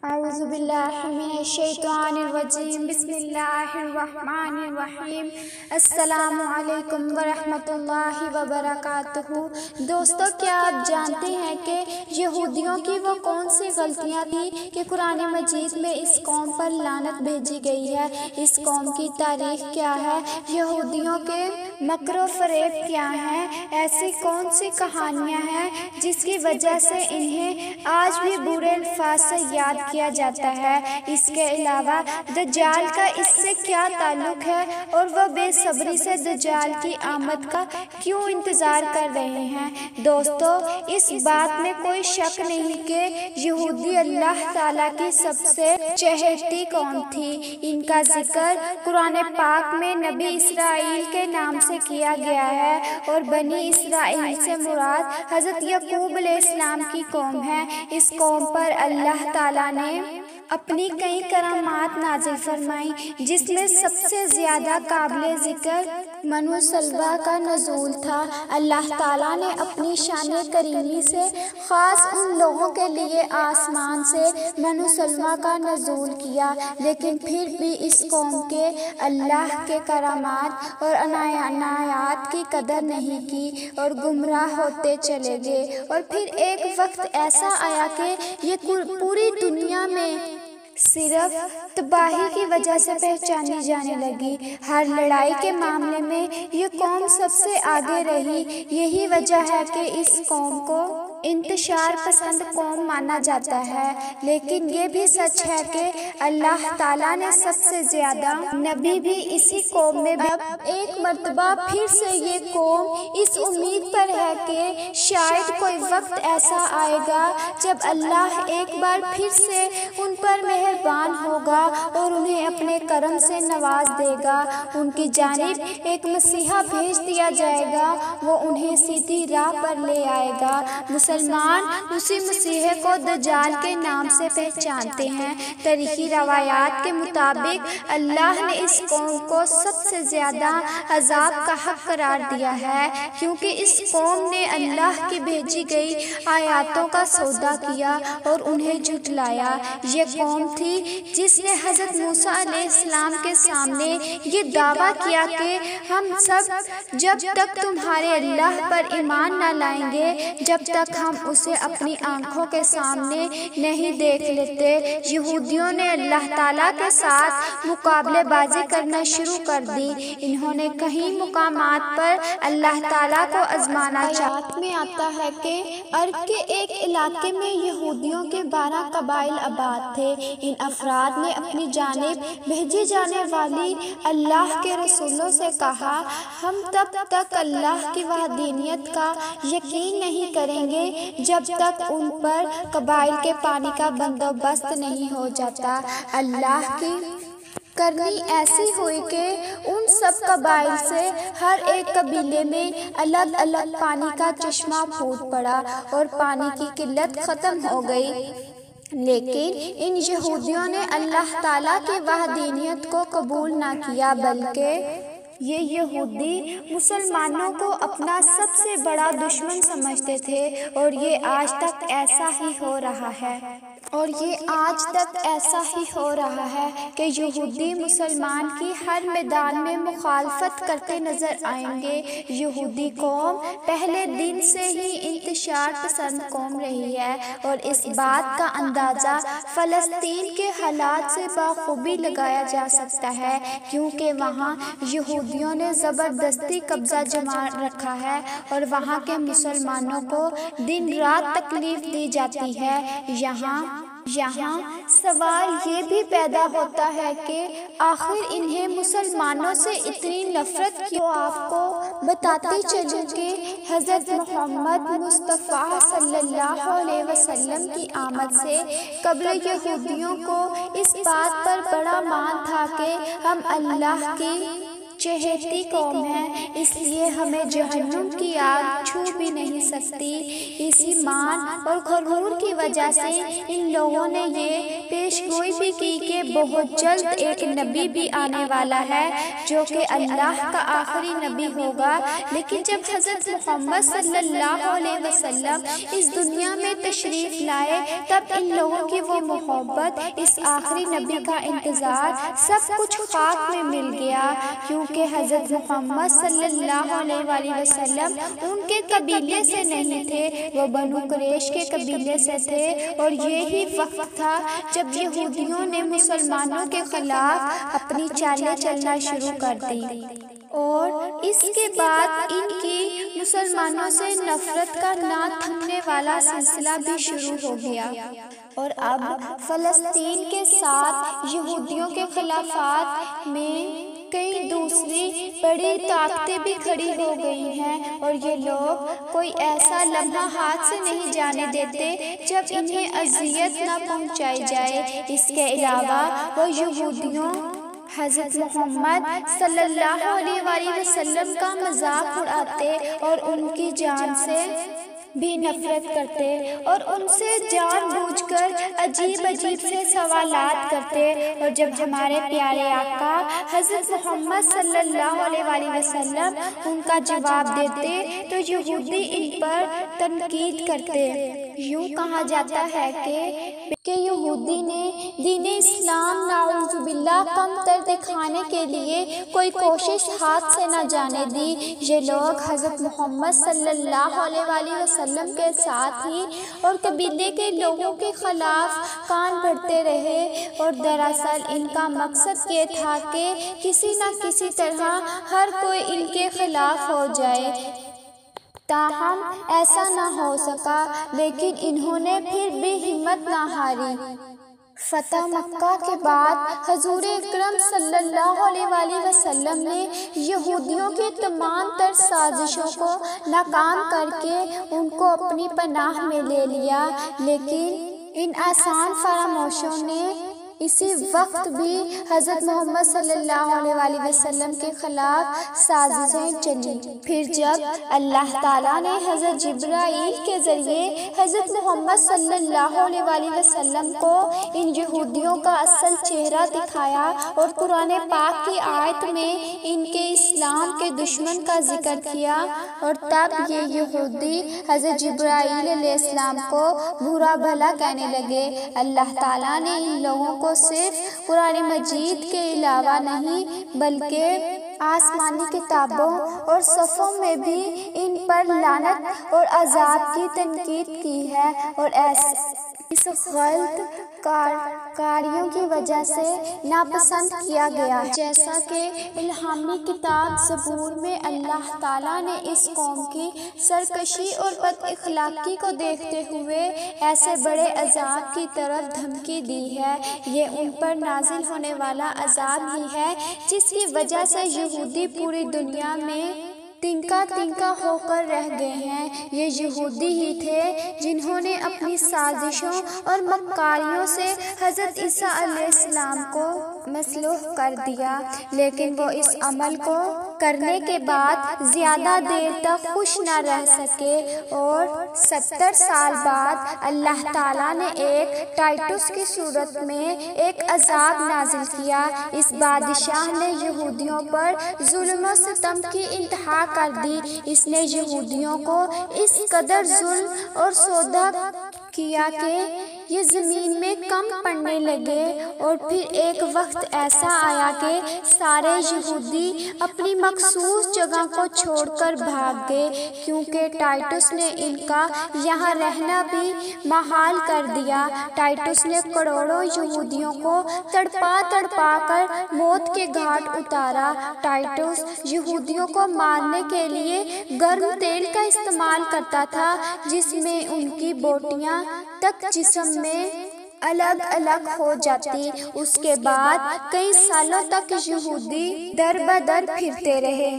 اعوذ باللہ من الشیطان الرجیم بسم اللہ الرحمن الرحیم السلام علیکم ورحمۃ اللہ وبرکاتہ۔ دوستو، کیا آپ جانتے ہیں کہ یہودیوں کی وہ کون سی غلطیاں تھیں کہ قرآن مجید میں اس قوم پر لعنت بھیجی گئی ہے؟ اس قوم کی تاریخ کیا ہے؟ یہودیوں کے مکر و فریب کیا ہیں؟ ایسی کون سی کہانیاں ہیں جس کی وجہ سے انہیں آج بھی برے الفاظ سے یاد کیا جاتا ہے؟ اس کے علاوہ دجال کا اس سے کیا تعلق ہے اور وہ بے صبری سے دجال کی آمد کا کیوں انتظار کر رہے ہیں؟ دوستو، اس بات میں کوئی شک نہیں کہ یہودی اللہ تعالیٰ کی سب سے چہیتی قوم تھی۔ ان کا ذکر قرآن پاک میں نبی اسرائیل کے نام سے کیا گیا ہے اور بنی اسرائیل سے مراد حضرت یعقوب علیہ السلام کی قوم ہے۔ اس قوم پر اللہ تعالیٰ نے اپنی کئی کرامات نازل فرمائیں، جس میں سب سے زیادہ قابل ذکر منو سلوہ کا نزول تھا۔ اللہ تعالیٰ نے اپنی شان کریمی سے خاص ان لوگوں کے لیے آسمان سے منو سلوہ کا نزول کیا، لیکن پھر بھی اس قوم کے اللہ کے کرامات اور عنایات کی قدر نہیں کی اور گمراہ ہوتے چلے گئے۔ اور پھر ایک وقت ایسا آیا کہ یہ پوری دنیا میں صرف تباہی کی وجہ سے پہچانی جانے لگی۔ ہر لڑائی کے معاملے میں یہ قوم سب سے آگے رہی۔ یہی وجہ ہے کہ اس قوم کو انتشار پسند قوم مانا جاتا ہے، لیکن یہ بھی سچ ہے کہ اللہ تعالیٰ نے سب سے زیادہ نبی بھی اسی قوم میں۔ اب ایک مرتبہ پھر سے یہ قوم اس امید پر ہے کہ شاید کوئی وقت ایسا آئے گا جب اللہ ایک بار پھر سے ان پر مہربان ہوگا اور انہیں اپنے کرم سے نواز دے گا۔ ان کی جانب ایک مسیحا بھیج دیا جائے گا، وہ انہیں سیدھی راہ پر لے آئے گا۔ مسلمان اسی مسیح کو دجال کے نام سے پہچانتے ہیں۔ تاریخی روایات کے مطابق اللہ نے اس قوم کو سب سے زیادہ عذاب کا حق قرار دیا ہے، کیونکہ اس قوم نے اللہ کی بھیجی گئی آیاتوں کا سودا کیا اور انہیں جھٹلایا۔ یہ قوم تھی جس نے حضرت موسیٰ علیہ السلام کے سامنے یہ دعویٰ کیا کہ ہم سب جب تک تمہارے اللہ پر ایمان نہ لائیں گے، جب تک ہم اسے اپنی آنکھوں کے سامنے نہیں دیکھ لیتے۔ یہودیوں نے اللہ تعالیٰ کے ساتھ مقابلے بازی کرنا شروع کر دی۔ انہوں نے کئی مقامات پر اللہ تعالیٰ کو آزمانا چاہا۔ میں آتا ہے کہ عرب کے ایک علاقے میں یہودیوں کے 12 قبائل آباد تھے۔ ان افراد نے اپنی جانب بھیجی جانے والی اللہ کے رسولوں سے کہا، ہم تب تک اللہ کی وحدانیت کا یقین نہیں کریں گے جب تک ان پر قبائل کے پانی کا بندوبست نہیں ہو جاتا۔ اللہ کی کرنی ایسی ہوئی کہ ان سب قبائل سے ہر ایک قبیلے میں الگ الگ پانی کا چشمہ پھوٹ پڑا اور پانی کی قلت ختم ہو گئی۔ لیکن ان یہودیوں نے اللہ تعالیٰ کی وحدانیت کو قبول نہ کیا، بلکہ یہ یہودی مسلمانوں کو اپنا سب سے بڑا دشمن سمجھتے تھے، اور یہ آج تک ایسا ہی ہو رہا ہے کہ یہودی مسلمان کی ہر میدان میں مخالفت کرتے نظر آئیں گے۔ یہودی قوم پہلے دن سے ہی انتشار پسند قوم رہی ہے، اور اس بات کا اندازہ فلسطین کے حالات سے بخوبی لگایا جا سکتا ہے، کیونکہ وہاں یہودیوں نے زبردستی قبضہ جما رکھا ہے اور وہاں کے مسلمانوں کو دن رات تکلیف دی جاتی ہے۔ یہاں سوال یہ بھی پیدا ہوتا ہے کہ آخر انہیں مسلمانوں سے اتنی نفرت کیوں؟ آپ کو بتاتے چلوں کہ حضرت محمد مصطفیٰ صلی اللہ علیہ وسلم کی آمد سے قبل یہودیوں کو اس بات پر بڑا مان تھا کہ ہم اللہ کی چہیتی قوم ہے، اس لیے ہمیں جہنم کی آگ چھو بھی نہیں سکتی۔ اسی مان اور غرور کی وجہ سے ان لوگوں نے یہ پیش پیش گوئی بھی کی کہ بہت جلد ایک نبی بھی آنے والا ہے جو کہ اللہ کا آخری نبی ہوگا۔ لیکن جب حضرت محمد صلی اللہ علیہ وسلم اس دنیا میں تشریف لائے تب ان لوگوں کی وہ محبت، اس آخری نبی کا انتظار سب کچھ خاک میں مل گیا، کیونکہ حضرت محمد صلی اللہ علیہ وآلہ وسلم ان کے قبیلے سے نہیں تھے، وہ بنو قریش کے قبیلے سے تھے، اور یہی وقت تھا جب یہودیوں نے مسلمانوں کے خلاف اپنی چالیں چلنا شروع کر دی، اور اس کے بعد ان کی مسلمانوں سے نفرت کا نہ تھمنے والا سلسلہ بھی شروع ہو گیا، اور اب فلسطین کے ساتھ یہودیوں کے خلافات میں کئی دوسری بڑی طاقتیں بھی کھڑی ہو گئی ہیں، اور یہ لوگ کوئی ایسا لمحہ ہاتھ سے نہیں جانے دیتے جب انہیں اذیت نہ پہنچائی جائے۔ اس کے علاوہ وہ یہودیوں حضرت محمد صلی اللہ علیہ وآلہ وسلم کا مذاق اڑاتے اور ان کی جان سے بھی نفرت کرتے، اور ان سے جان بوجھ کر عجیب عجیب سے سوالات کرتے، اور جب ہمارے پیارے آقا حضرت محمد صلی اللہ علیہ وآلہ وسلم ان کا جواب دیتے تو یہودی ان پر تنقید کرتے۔ یوں کہا جاتا ہے کہ یہودی نے دین اسلام نعوذ باللہ کم تر دکھانے کے لیے کوئی کوشش ہاتھ سے نہ جانے دی۔ یہ لوگ حضرت محمد صلی اللہ علیہ وآلہ وسلم کے ساتھ ہی اور قبیلے کے لوگوں کے خلاف کان بھرتے رہے، اور دراصل ان کا مقصد یہ تھا کہ کسی نہ کسی طرح ہر کوئی ان کے خلاف ہو جائے۔ تاہم ایسا نہ ہو سکا، لیکن انہوں نے پھر بھی ہمت نہ ہاری۔ فتح مکہ کے بعد حضور اکرم صلی اللہ علیہ وآلہ وسلم نے یہودیوں کی تمام تر سازشوں کو ناکام کر کے ان کو اپنی پناہ میں لے لیا، لیکن ان آسان فراموشوں نے اسی وقت بھی حضرت محمد صلی اللہ علیہ وآلہ وسلم کے خلاف سازشیں چلی۔ پھر جب اللہ تعالیٰ نے حضرت جبرائیل کے ذریعے حضرت محمد صلی اللہ علیہ وآلہ وسلم کو ان یہودیوں کا اصل چہرہ دکھایا اور قرآن پاک کی آیت میں ان کے اسلام کے دشمن کا ذکر کیا، اور تب یہ یہودی حضرت جبرائیل علیہ السلام کو برا بھلا کہنے لگے۔ اللہ تعالیٰ نے ان لوگوں کو صرف قرآن مجید کے علاوہ نہیں بلکہ آسمانی کتابوں اور صحفوں میں بھی ان پر لعنت اور عذاب کی تنقید کی ہے، اور اس غلط کاریوں کی وجہ سے ناپسند کیا گیا ہے۔ جیسا کہ الہامی کتاب زبور میں اللہ تعالیٰ نے اس قوم کی سرکشی اور بد اخلاقی کو دیکھتے ہوئے ایسے بڑے عذاب کی طرف دھمکی دی ہے۔ یہ ان پر نازل ہونے والا عذاب ہی ہے جس کی وجہ سے یہودی پوری دنیا میں تنکا تنکا ہو کر رہ گئے ہیں۔ یہ یہودی ہی تھے جنہوں نے اپنی سازشوں اور مکاریوں سے حضرت عیسیٰ علیہ السلام کو مسلوح کر دیا، لیکن وہ اس عمل کو کرنے کے بعد زیادہ دیر تک خوش نہ رہ سکے، اور 70 سال بعد اللہ تعالیٰ نے ایک ٹائٹس کی صورت میں ایک عذاب نازل کیا۔ اس بادشاہ نے یہودیوں پر ظلم و ستم کی انتہا کر دی۔ اس نے یہودیوں کو اس قدر ظلم اور سودا کیا کہ یہ زمین میں کم پڑنے لگے، اور پھر ایک وقت ایسا آیا کہ سارے یہودی اپنی مخصوص جگہ کو چھوڑ کر بھاگ گئے، کیونکہ ٹائٹس نے ان کا یہاں رہنا بھی محال کر دیا۔ ٹائٹس نے کروڑوں یہودیوں کو تڑپا تڑپا کر موت کے گھاٹ اتارا۔ ٹائٹس یہودیوں کو مارنے کے لیے گرم تیل کا استعمال کرتا تھا، جس میں ان کی بوٹیاں تک جسم میں الگ الگ ہو جاتی۔ اس کے بعد کئی سالوں تک یہودی در بدر پھرتے رہے۔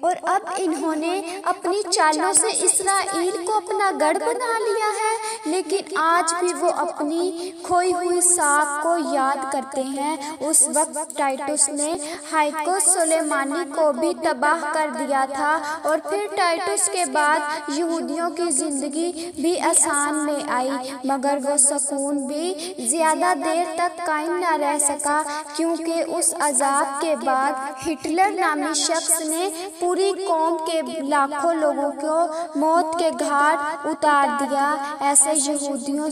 اور اب انہوں نے اپنی چالوں سے اسرائیل کو اپنا گڑھ بنا لیا ہے، لیکن آج بھی وہ اپنی کھوئی ہوئی ساکھ کو یاد کرتے ہیں۔ اس وقت ٹائٹس نے ہائکو سلیمانی کو بھی تباہ کر دیا تھا، اور پھر ٹائٹس کے بعد یہودیوں کی زندگی بھی آسان میں آئی، مگر وہ سکون بھی زیادہ دیر تک قائم نہ رہ سکا، کیونکہ اس عذاب کے بعد ہٹلر نامی شخص نے پوری قوم کے لاکھوں لوگوں کو موت کے گھاٹ اتار دیا۔ اسے یہودیوں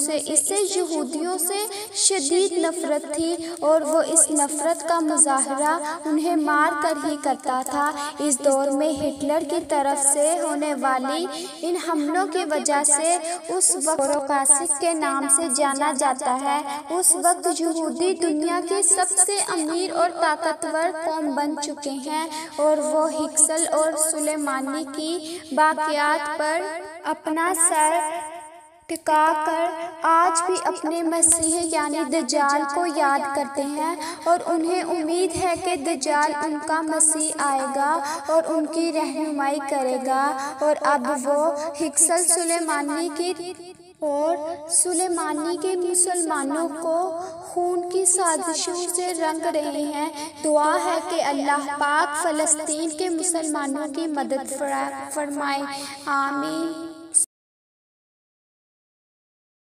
سے شدید نفرت تھی، اور وہ اس نفرت کا مظاہرہ انہیں مار کر ہی کرتا تھا۔ اس دور میں ہٹلر کی طرف سے ہونے والی ان حملوں کی وجہ سے اس وقت ہولوکاسٹ کے نام سے جانا جاتا ہے۔ اس وقت یہودی دنیا کی سب سے امیر اور طاقتور قوم بن چکے ہیں، اور وہ ہکسل اور سلیمانی کی باقیات پر اپنا سر ٹکا کر آج بھی اپنے مسیح یعنی دجال کو یاد کرتے ہیں، اور انہیں امید ہے کہ دجال ان کا مسیح آئے گا اور ان کی رہنمائی کرے گا۔ اور اب وہ ہکسل سلیمانی کے مسلمانوں کو خون کی سازشوں سے رنگ رہے ہیں۔ دعا ہے کہ اللہ پاک فلسطین کے مسلمانوں کی مدد فرمائے، آمین۔